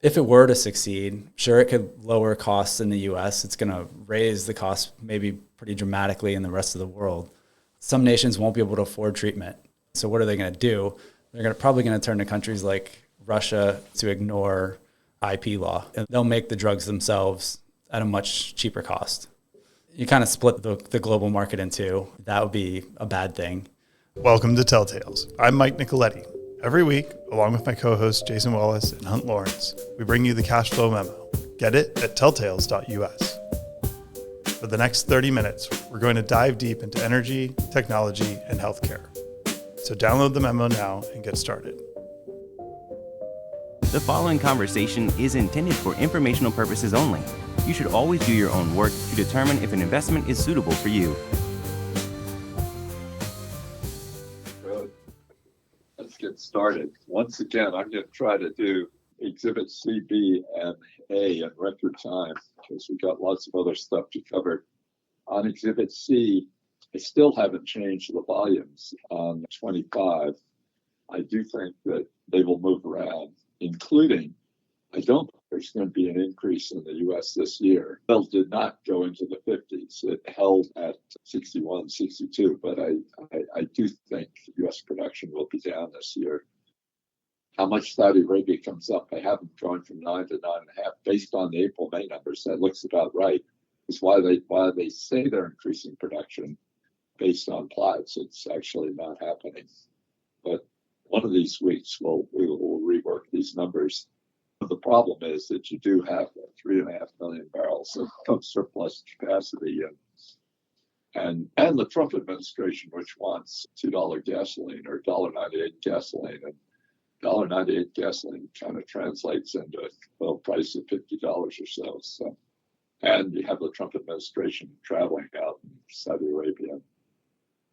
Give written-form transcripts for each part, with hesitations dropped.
If it were to succeed, sure, it could lower costs in the US. It's going to raise the cost maybe pretty dramatically in the rest of the world. Some nations won't be able to afford treatment. So what are they going to do? They're probably going to turn to countries like Russia to ignore IP law. And they'll make the drugs themselves at a much cheaper cost. You kind of split the global market in two. That would be a bad thing. Welcome to Telltales. I'm Mike Nicoletti. Every week, along with my co-hosts Jason Wallace and Hunt Lawrence, we bring you the cash flow memo. Get it at telltales.us. For the next 30 minutes, we're going to dive deep into energy, technology, and healthcare. So download the memo now and get started. The following conversation is intended for informational purposes only. You should always do your own work to determine if an investment is suitable for you. Good. Let's get started. Once again, I'm going to try to do Exhibit C, B, and A in record time because we've got lots of other stuff to cover. On Exhibit C, I still haven't changed the volumes on 25. I do think that they will move around, including, I don't think there's going to be an increase in the U.S. this year. Oil did not go into the 50s. It held at 61, 62, but I do think U.S. production will be down this year. How much Saudi Arabia comes up, I have them going from 9 to 9.5 based on the April-May numbers. That looks about right. It's why they say they're increasing production based on plots. It's actually not happening. But one of these weeks, we will rework these numbers. The problem is that you do have 3.5 million barrels of surplus capacity. And the Trump administration, which wants $2 gasoline or $1.98 gasoline, and $1.98 gasoline kind of translates into a oil price of $50 or so. And you have the Trump administration traveling out in Saudi Arabia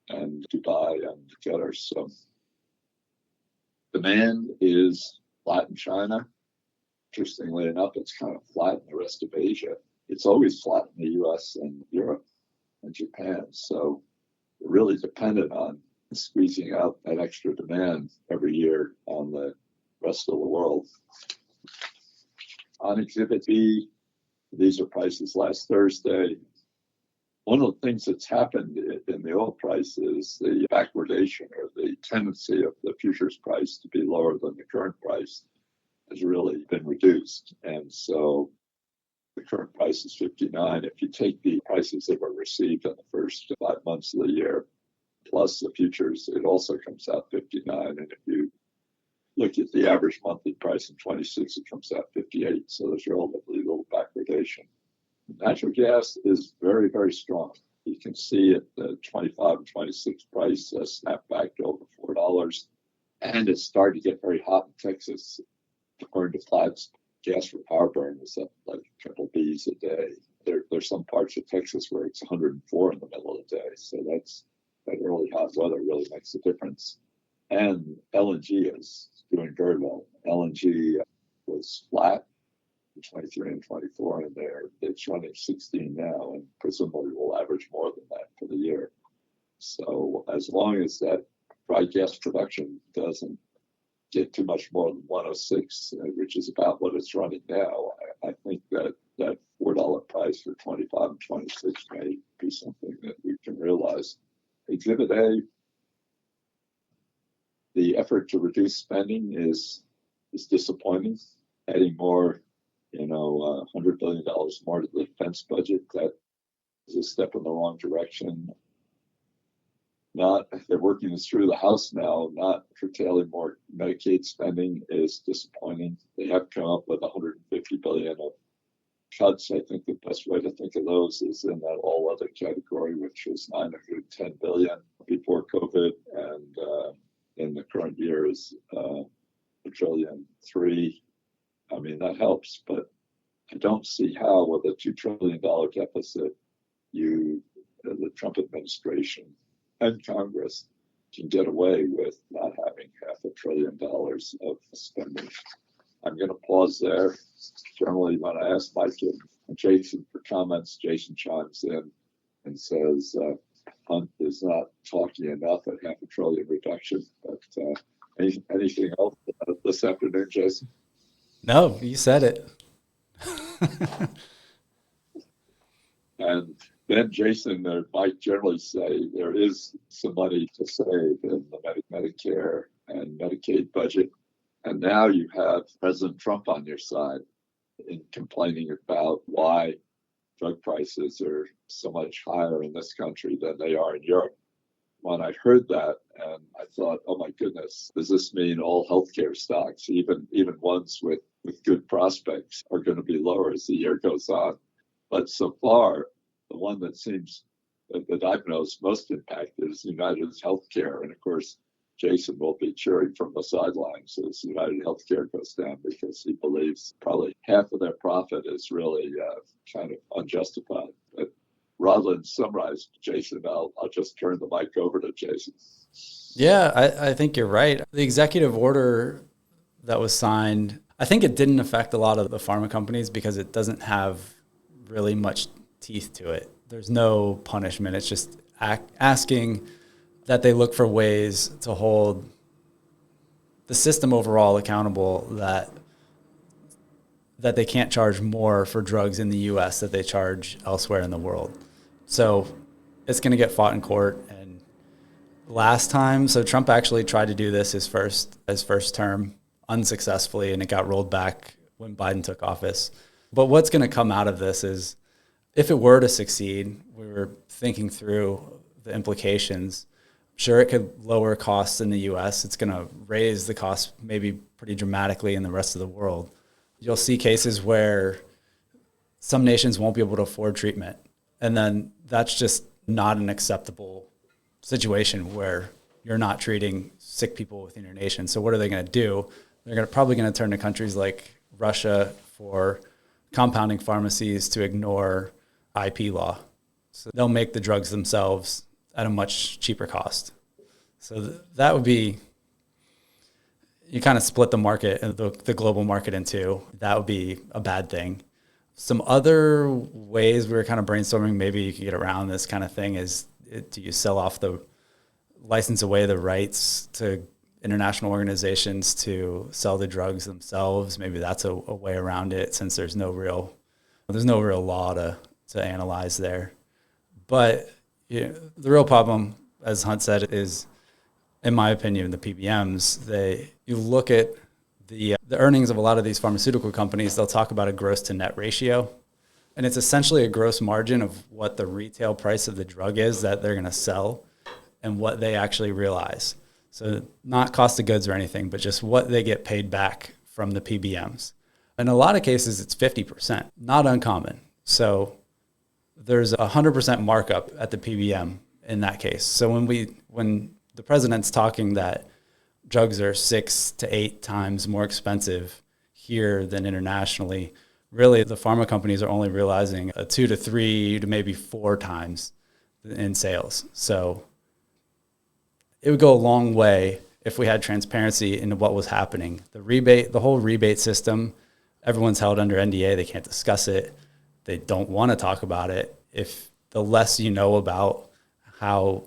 and Dubai and Qatar. So demand is flat in China. Interestingly enough, it's kind of flat in the rest of Asia. It's always flat in the US and Europe and Japan. So we're really dependent on squeezing out that extra demand every year on the rest of the world. On Exhibit B, these are prices last Thursday. One of the things that's happened in the oil price is the backwardation, or the tendency of the futures price to be lower than the current price, has really been reduced. And so the current price is 59. If you take the prices that were received in the first 5 months of the year, plus the futures, it also comes out 59. And if you look at the average monthly price in 26, it comes out 58. So there's relatively little backwardation. Natural gas is very, very strong. You can see it, the 25 and 26 price snap back to over $4. And it's starting to get very hot in Texas. According to Platts, gas for power burn is up like a couple Bs a day. There's some parts of Texas where it's 104 in the middle of the day. So that really hot weather really makes a difference. And LNG is doing very well. LNG was flat in 23 and 24, and it's running 16 now, and presumably will average more than that for the year. So as long as that dry gas production doesn't get too much more than 106, which is about what it's running now, I think that $4 price for 25 and 26 may be something that we can realize. Exhibit A, the effort to reduce spending is disappointing. Adding more, $100 billion more to the defense budget, that is a step in the wrong direction. They're working this through the House now, not curtailing more Medicaid spending is disappointing. They have come up with $150 billion of cuts. I think the best way to think of those is in that all other category, which was $910 billion before COVID, and in the current year is $1.3 trillion. I mean, that helps, but I don't see how with a $2 trillion deficit, the Trump administration and Congress can get away with not having $500 billion of spending. I'm going to pause there. Generally, when I ask Mike and Jason for comments, Jason chimes in and says, Hunt is not talking enough at $500 billion reduction. But anything else this afternoon, Jason? No, you said it. And then Jason might generally say there is some money to save in the Medicare and Medicaid budget. And now you have President Trump on your side in complaining about why drug prices are so much higher in this country than they are in Europe. When I heard that, and I thought, oh my goodness, does this mean all healthcare stocks, even ones with good prospects, are going to be lower as the year goes on? But so far, the one that seems that I've noticed most impacted is United Healthcare. And of course, Jason will be cheering from the sidelines as United Healthcare goes down because he believes probably half of their profit is really kind of unjustified. But rather than summarize, Jason, I'll just turn the mic over to Jason. Yeah, I think you're right. The executive order that was signed, I think it didn't affect a lot of the pharma companies because it doesn't have really much teeth to it. There's no punishment. It's just asking that they look for ways to hold the system overall accountable, that they can't charge more for drugs in the U.S. that they charge elsewhere in the world. So it's going to get fought in court. And last time, so Trump actually tried to do this his first term unsuccessfully, and it got rolled back when Biden took office. But what's going to come out of this is, if it were to succeed, we were thinking through the implications. Sure, it could lower costs in the U.S. It's going to raise the cost maybe pretty dramatically in the rest of the world. You'll see cases where some nations won't be able to afford treatment. And then that's just not an acceptable situation where you're not treating sick people within your nation. So what are they going to do? They're probably going to turn to countries like Russia for compounding pharmacies to ignore IP law. So they'll make the drugs themselves at a much cheaper cost. So that would be, you kind of split the market, the global market in two. That would be a bad thing. Some other ways we were kind of brainstorming, maybe you could get around this kind of thing, is do you sell off license away the rights to international organizations to sell the drugs themselves? Maybe that's a way around it, since there's no real law to analyze there. But the real problem, as Hunt said, is, in my opinion, the PBMs. You look at the earnings of a lot of these pharmaceutical companies, they'll talk about a gross to net ratio. And it's essentially a gross margin of what the retail price of the drug is that they're going to sell and what they actually realize. So not cost of goods or anything, but just what they get paid back from the PBMs. In a lot of cases, it's 50%, not uncommon. So there's a 100% markup at the PBM in that case. So when the president's talking that drugs are 6 to 8 times more expensive here than internationally, really the pharma companies are only realizing a 2 to 3 to maybe 4 times in sales. So it would go a long way if we had transparency into what was happening. The whole rebate system, everyone's held under NDA. They can't discuss it. They don't want to talk about it. If the less you know about how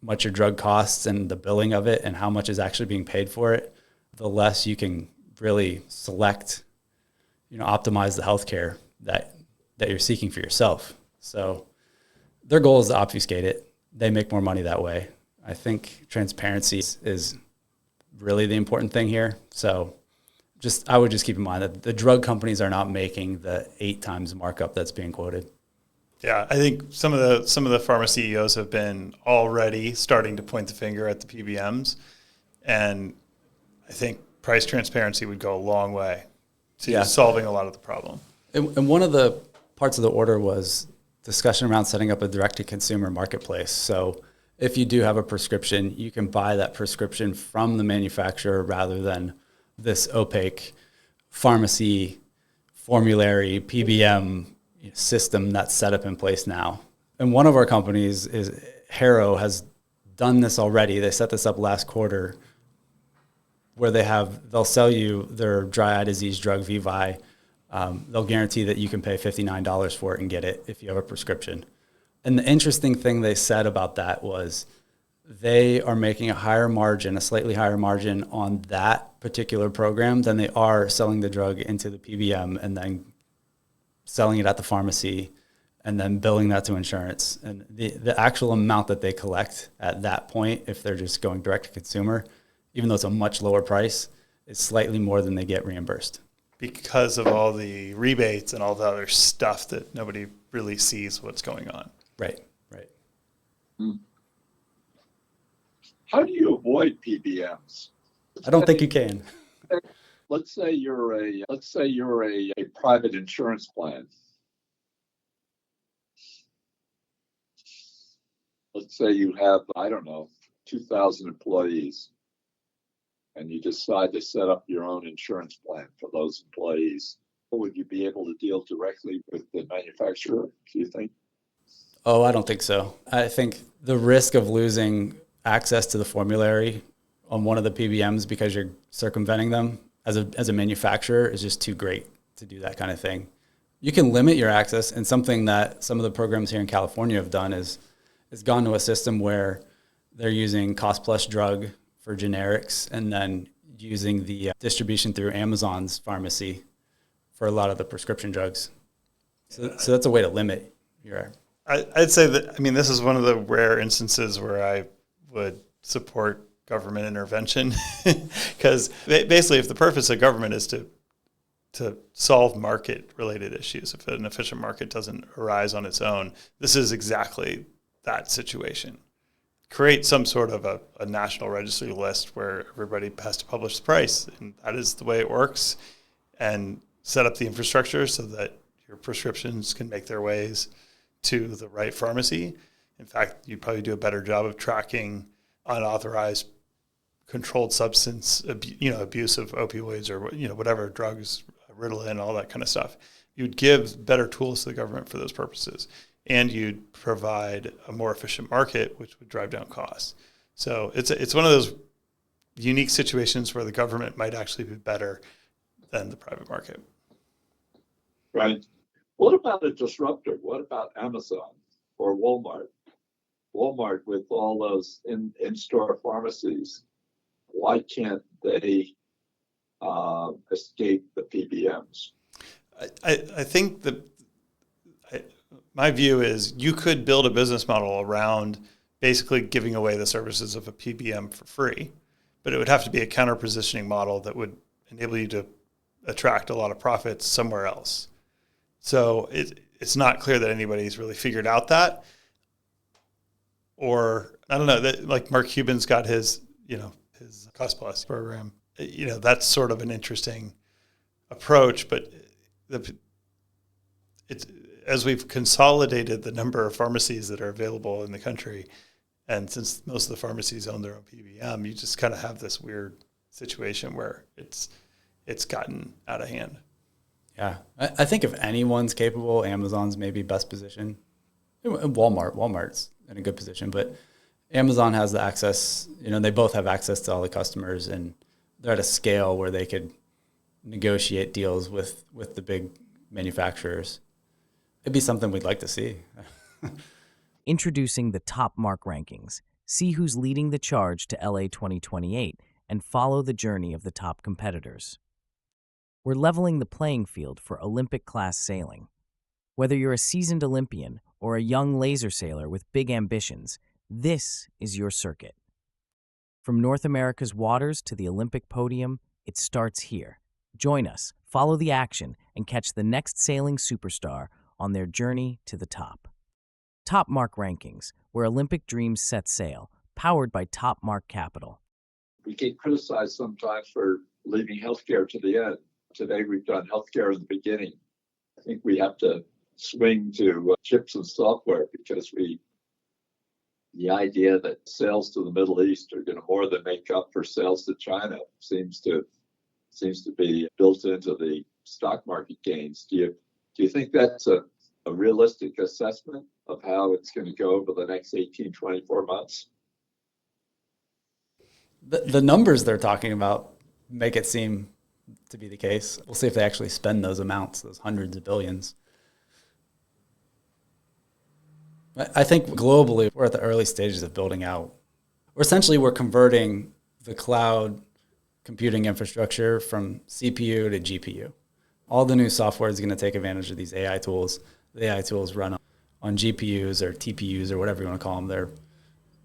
much your drug costs and the billing of it and how much is actually being paid for it, the less you can really select, optimize the healthcare that you're seeking for yourself. So their goal is to obfuscate it. They make more money that way. I think transparency is really the important thing here. So I would just keep in mind that the drug companies are not making the 8 times markup that's being quoted. Yeah, I think some of the pharma CEOs have been already starting to point the finger at the PBMs, and I think price transparency would go a long way to solving a lot of the problem. And one of the parts of the order was discussion around setting up a direct-to-consumer marketplace. So if you do have a prescription, you can buy that prescription from the manufacturer rather than this opaque pharmacy formulary PBM system that's set up in place now. And one of our companies is Harrow has done this already. They set this up last quarter, where they'll sell you their dry eye disease drug VEVI. They'll guarantee that you can pay $59 for it and get it if you have a prescription. And the interesting thing they said about that was they are making a higher margin, a slightly higher margin on that particular program than they are selling the drug into the PBM and then selling it at the pharmacy and then billing that to insurance. And the actual amount that they collect at that point, if they're just going direct to consumer, even though it's a much lower price, is slightly more than they get reimbursed. Because of all the rebates and all the other stuff that nobody really sees what's going on. Right. How do you avoid PBMs? I don't think you can. Let's say you're a private insurance plan. Let's say you have, 2,000 employees, and you decide to set up your own insurance plan for those employees. Would you be able to deal directly with the manufacturer, do you think? Oh, I don't think so. I think the risk of losing access to the formulary on one of the PBMs because you're circumventing them as a manufacturer is just too great to do that kind of thing. You can limit your access, and something that some of the programs here in California have done is gone to a system where they're using cost plus drug for generics and then using the distribution through Amazon's pharmacy for a lot of the prescription drugs. So that's a way to limit your... I'd say that, this is one of the rare instances where I would support government intervention because basically if the purpose of government is to solve market-related issues, if an efficient market doesn't arise on its own, this is exactly that situation. Create some sort of a national registry list where everybody has to publish the price, and that is the way it works, and set up the infrastructure so that your prescriptions can make their ways to the right pharmacy. In fact, you'd probably do a better job of tracking unauthorized controlled substance abuse of opioids or whatever drugs, Ritalin, all that kind of stuff. You'd give better tools to the government for those purposes, and you'd provide a more efficient market, which would drive down costs. So it's one of those unique situations where the government might actually be better than the private market. Right. What about a disruptor? What about Amazon or Walmart? Walmart with all those in-store pharmacies, why can't they escape the PBMs? I think my view is you could build a business model around basically giving away the services of a PBM for free, but it would have to be a counter-positioning model that would enable you to attract a lot of profits somewhere else. So it's not clear that anybody's really figured out that. Or, I don't know, that like Mark Cuban's got his cost plus program. That's sort of an interesting approach, but as we've consolidated the number of pharmacies that are available in the country, and since most of the pharmacies own their own PBM, you just kind of have this weird situation where it's gotten out of hand. Yeah, I think if anyone's capable, Amazon's maybe best position. Walmart's in a good position, but Amazon has the access. They both have access to all the customers, and they're at a scale where they could negotiate deals with the big manufacturers. It'd be something we'd like to see. Introducing the top mark rankings. See who's leading the charge to LA 2028 and follow the journey of the top competitors. We're leveling the playing field for Olympic-class sailing. Whether you're a seasoned Olympian or a young laser sailor with big ambitions, this is your circuit. From North America's waters to the Olympic podium, it starts here. Join us, follow the action, and catch the next sailing superstar on their journey to the top. Top Mark Rankings, where Olympic dreams set sail, powered by Top Mark Capital. We get criticized sometimes for leaving healthcare to the end. Today we've done healthcare in the beginning. I think we have to swing to chips and software because the idea that sales to the Middle East are going to more than make up for sales to China seems to be built into the stock market gains. Do you think that's a realistic assessment of how it's going to go over the next 18, 24 months? The numbers they're talking about make it seem to be the case. We'll see if they actually spend those amounts, those hundreds of billions. I think globally, we're at the early stages of building out we're converting the cloud computing infrastructure from CPU to GPU. All the new software is going to take advantage of these AI tools. The AI tools run on GPUs or TPUs or whatever you want to call them. They're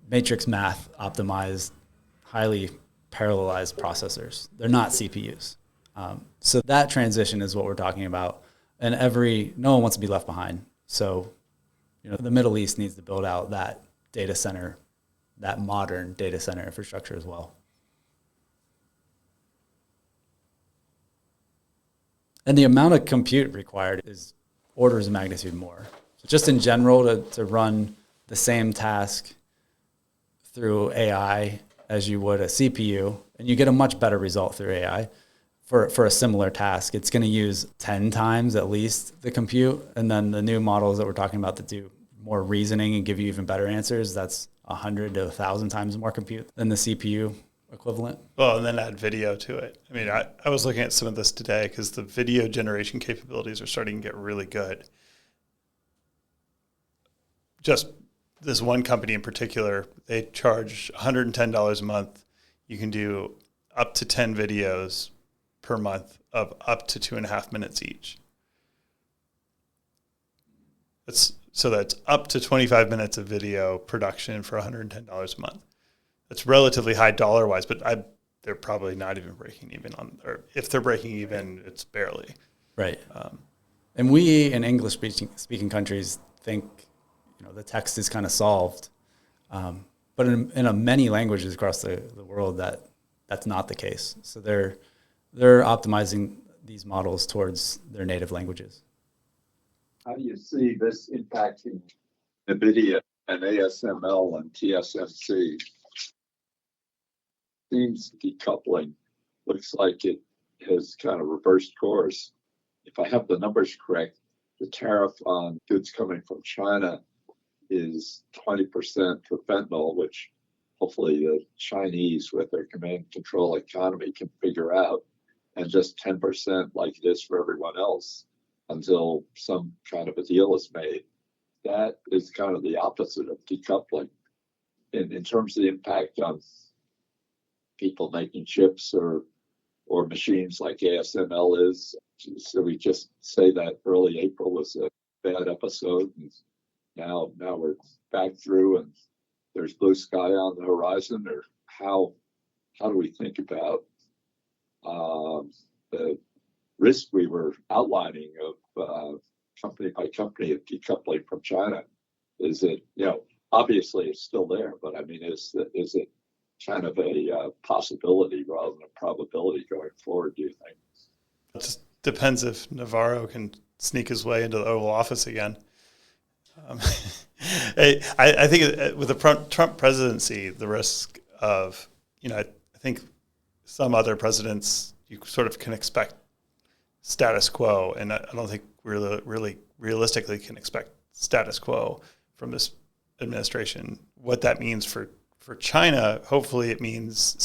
matrix math optimized, highly parallelized processors. They're not CPUs. So that transition is what we're talking about. And no one wants to be left behind. So, the Middle East needs to build out that data center, that modern data center infrastructure as well. And the amount of compute required is orders of magnitude more. So just in general, to run the same task through AI as you would a CPU, and you get a much better result through AI for a similar task. It's going to use 10 times at least the compute. And then the new models that we're talking about that do more reasoning and give you even better answers, that's 100 to 1,000 times more compute than the CPU equivalent. Well, and then add video to it. I mean, I was looking at some of this today because the video generation capabilities are starting to get really good. Just this one company in particular, they charge $110 a month. You can do up to 10 videos per month of up to 2.5 minutes each. That's up to 25 minutes of video production for $110 a month. That's relatively high dollar-wise, but they're probably not even breaking even on, or if they're breaking even, it's barely. Right. And we in English-speaking countries think, the text is kind of solved. But in many languages across the world, that's not the case. So they're optimizing these models towards their native languages. How do you see this impacting NVIDIA and ASML and TSMC? Seems decoupling looks like it has kind of reversed course. If I have the numbers correct, the tariff on goods coming from China is 20% for fentanyl, which hopefully the Chinese with their command and control economy can figure out, and just 10% like it is for everyone else until some kind of a deal is made. That is kind of the opposite of decoupling. In terms of the impact on people making chips or machines like ASML is, so we just say that early April was a bad episode, and now we're back through and there's blue sky on the horizon? Or how do we think about the risk we were outlining of company by company of decoupling from China? Is it, obviously it's still there, but I mean, is it kind of a possibility rather than a probability going forward, do you think? It just depends if Navarro can sneak his way into the Oval Office again. I think with the Trump presidency, the risk of, I think some other presidents, you sort of can expect status quo, and I don't think we really realistically can expect status quo from this administration. What that means for China, hopefully it means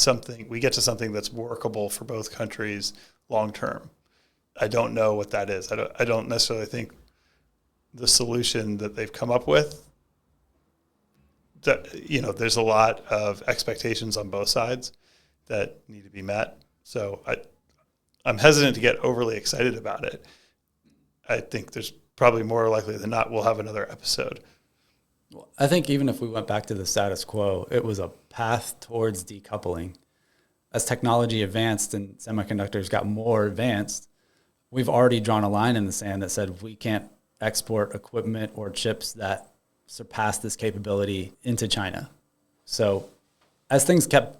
we get to something that's workable for both countries long term. I don't know what that is. I don't necessarily think the solution that they've come up with, that, there's a lot of expectations on both sides that need to be met. So I'm hesitant to get overly excited about it. I think there's probably more likely than not we'll have another episode. Well, I think even if we went back to the status quo, it was a path towards decoupling. As technology advanced and semiconductors got more advanced, we've already drawn a line in the sand that said we can't export equipment or chips that surpass this capability into China. So as things kept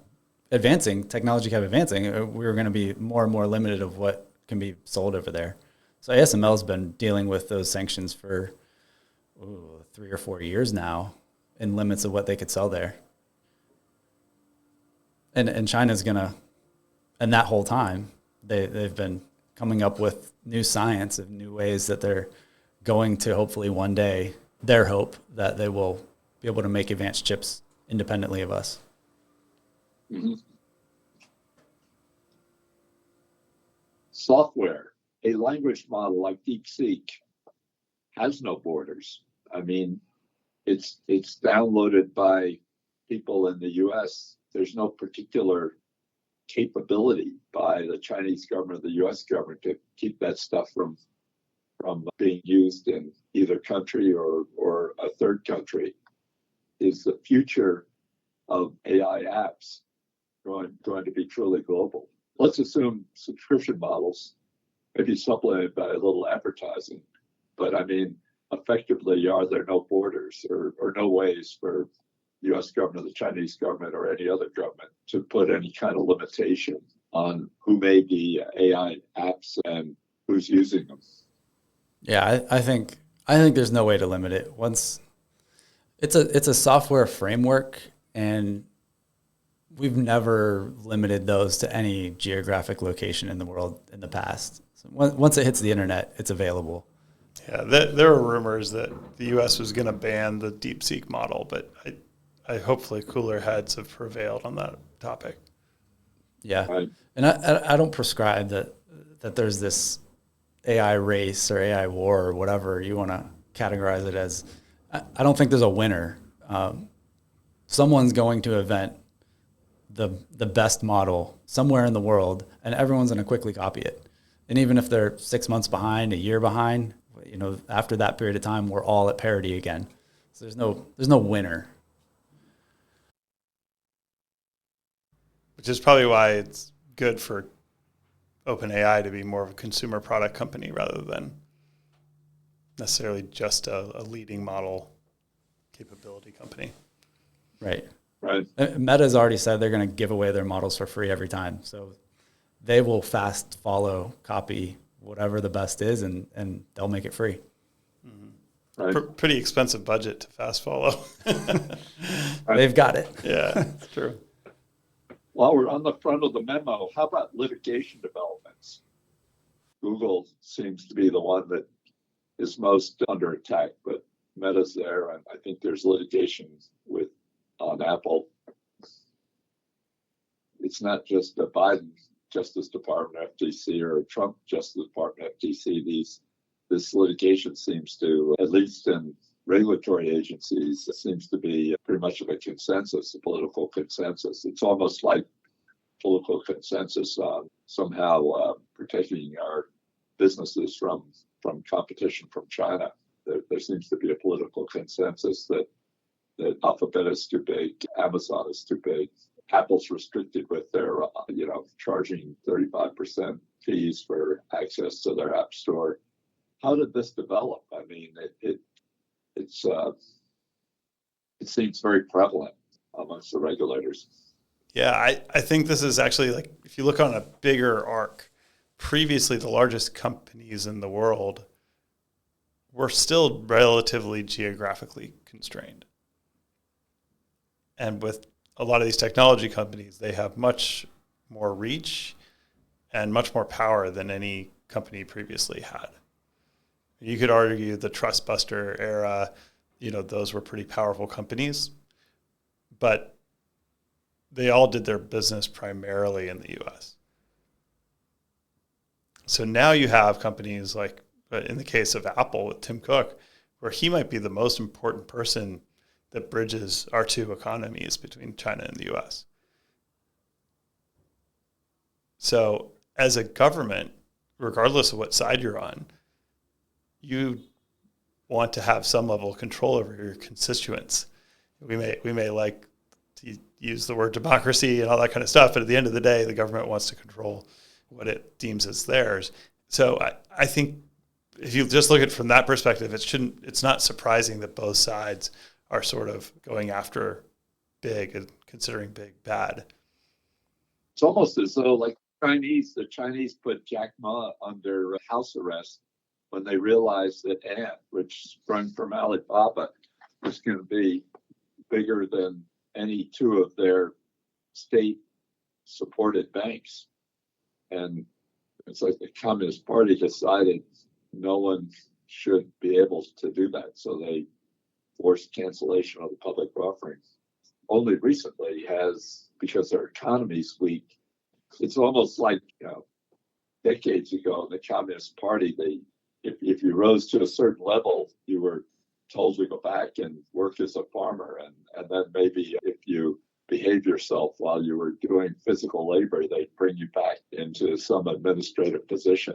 advancing, technology kept advancing, we were going to be more and more limited of what can be sold over there. So ASML has been dealing with those sanctions for 3 or 4 years now in limits of what they could sell there. And China's going to, and that whole time, they've been coming up with new science of new ways that they're going to hopefully one day, their hope that they will be able to make advanced chips independently of us. Mm-hmm. Software, a language model like DeepSeek has no borders. I mean, it's downloaded by people in the US, there's no particular capability by the Chinese government or the US government to keep that stuff from being used in either country or a third country. Is the future of AI apps going to be truly global? Let's assume subscription models, maybe supplemented by a little advertising, but I mean, effectively, are there no borders or no ways for the US government, the Chinese government, or any other government to put any kind of limitation on who made the AI apps and who's using them? Yeah, I think there's no way to limit it. Once it's a software framework, and we've never limited those to any geographic location in the world in the past. So once it hits the internet, it's available. Yeah, there were rumors that the U.S. was going to ban the DeepSeek model, but I hopefully cooler heads have prevailed on that topic. Yeah, Right. And I don't prescribe that there's this AI race or AI war or whatever you want to categorize it as. I don't think there's a winner. Someone's going to invent the best model somewhere in the world, and everyone's going to quickly copy it. And even if they're 6 months behind, a year behind, after that period of time, we're all at parity again. So there's no winner. Which is probably why it's good for OpenAI to be more of a consumer product company rather than necessarily just a leading model capability company. Right. Right. Meta's already said they're going to give away their models for free every time. So they will fast follow, copy whatever the best is, and they'll make it free. Right. Pretty expensive budget to fast follow. They've got it. Yeah, it's true. While we're on the front of the memo, how about litigation developments? Google seems to be the one that is most under attack, but Meta's there, and I think there's litigation on Apple. It's not just the Biden Justice Department FTC or a Trump Justice Department FTC. This litigation seems to, at least in regulatory agencies, seems to be pretty much of a consensus, a political consensus. It's almost like political consensus on somehow protecting our businesses from competition from China. There seems to be a political consensus that Alphabet is too big, Amazon is too big, Apple's restricted with their, charging 35% fees for access to their app store. How did this develop? I mean, it seems very prevalent amongst the regulators. Yeah, I think this is actually, like, if you look on a bigger arc, previously the largest companies in the world were still relatively geographically constrained. And with a lot of these technology companies, they have much more reach and much more power than any company previously had. You could argue the Trustbuster era, those were pretty powerful companies, but they all did their business primarily in the US. So now you have companies like, in the case of Apple with Tim Cook, where he might be the most important person that bridges our two economies between China and the US. So as a government, regardless of what side you're on, you want to have some level of control over your constituents. We may like to use the word democracy and all that kind of stuff, but at the end of the day, the government wants to control what it deems as theirs. So I think if you just look at it from that perspective, it's not surprising that both sides are sort of going after big and considering big bad. It's almost as though, like, the Chinese put Jack Ma under house arrest when they realized that Ant, which sprung from Alibaba, was going to be bigger than any two of their state-supported banks. And it's like the Communist Party decided no one should be able to do that. So they forced cancellation of the public offering. Only recently because their economy's weak, it's almost like, decades ago in the Communist Party, if you rose to a certain level, you were told to go back and work as a farmer. And then maybe if you behave yourself while you were doing physical labor, they'd bring you back into some administrative position.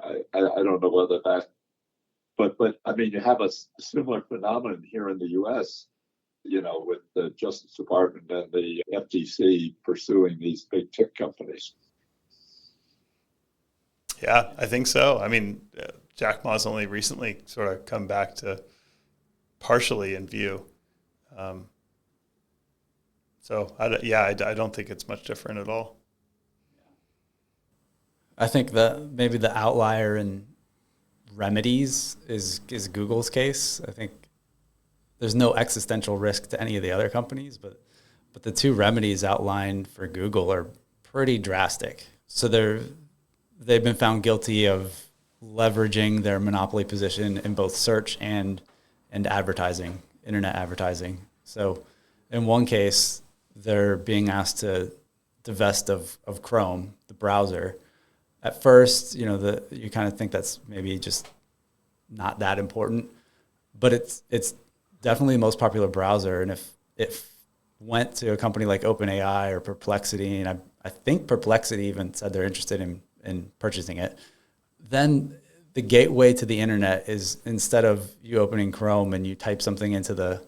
I don't know whether that, but I mean, you have a similar phenomenon here in the U.S., with the Justice Department and the FTC pursuing these big tech companies. Yeah, I think so. I mean, Jack Ma's only recently sort of come back to partially in view. So I don't think it's much different at all. I think that maybe the outlier in remedies is Google's case. I think there's no existential risk to any of the other companies, but the two remedies outlined for Google are pretty drastic. So they've been found guilty of leveraging their monopoly position in both search and advertising, internet advertising. So in one case, they're being asked to divest of Chrome, the browser. At first, you kind of think that's maybe just not that important, but it's definitely the most popular browser. And if it went to a company like OpenAI or Perplexity, and I think Perplexity even said they're interested in purchasing it, then the gateway to the internet is, instead of you opening Chrome and you type something into the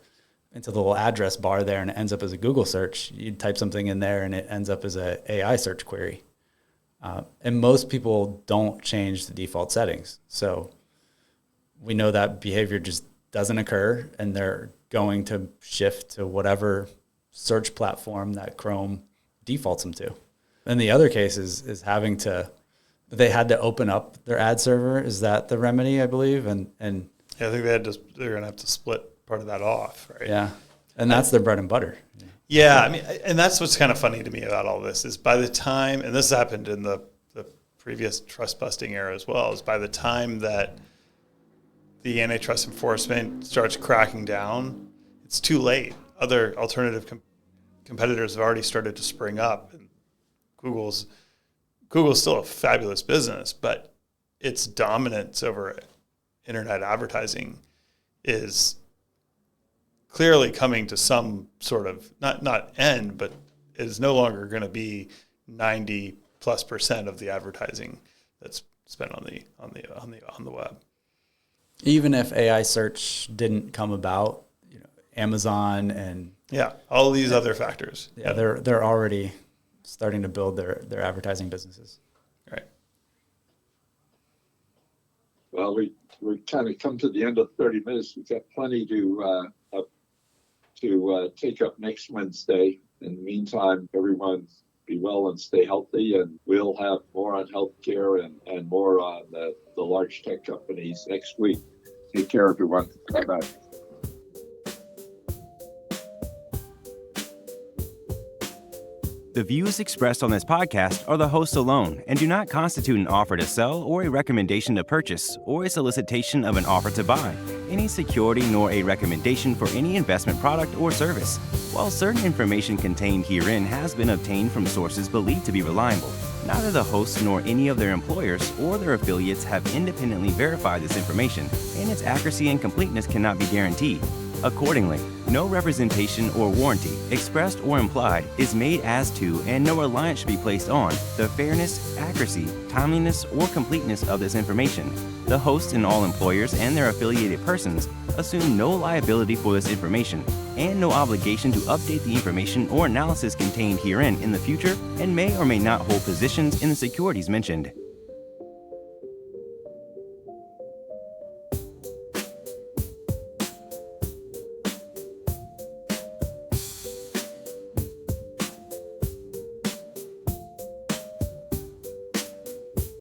little address bar there and it ends up as a Google search, you type something in there and it ends up as a AI search query. And most people don't change the default settings. So we know that behavior just doesn't occur, and they're going to shift to whatever search platform that Chrome defaults them to. And the other case is they had to open up their ad server. Is that the remedy, I believe? And Yeah, I think they're going to have to split part of that off, right? Yeah, and that's their bread and butter. Yeah, I mean, and that's what's kind of funny to me about all this is by the time, and this happened in the previous trust busting era as well, is by the time that the antitrust enforcement starts cracking down, it's too late. Other alternative competitors have already started to spring up. And Google's still a fabulous business, but its dominance over internet advertising is clearly coming to some sort of not end, but it is no longer going to be 90+% of the advertising that's spent on the web. Even if AI search didn't come about, Amazon and all these other factors. They're already starting to build their advertising businesses. Right. Well, we kind of come to the end of 30 minutes. We've got plenty to take up next Wednesday. In the meantime, everyone be well and stay healthy, and we'll have more on healthcare and more on the large tech companies next week. Take care, everyone. Bye-bye. The views expressed on this podcast are the host alone and do not constitute an offer to sell or a recommendation to purchase or a solicitation of an offer to buy any security nor a recommendation for any investment product or service. While certain information contained herein has been obtained from sources believed to be reliable, neither the hosts nor any of their employers or their affiliates have independently verified this information, and its accuracy and completeness cannot be guaranteed. Accordingly, no representation or warranty, expressed or implied, is made as to, and no reliance should be placed on, the fairness, accuracy, timeliness, or completeness of this information. The host and all employers and their affiliated persons assume no liability for this information and no obligation to update the information or analysis contained herein in the future, and may or may not hold positions in the securities mentioned.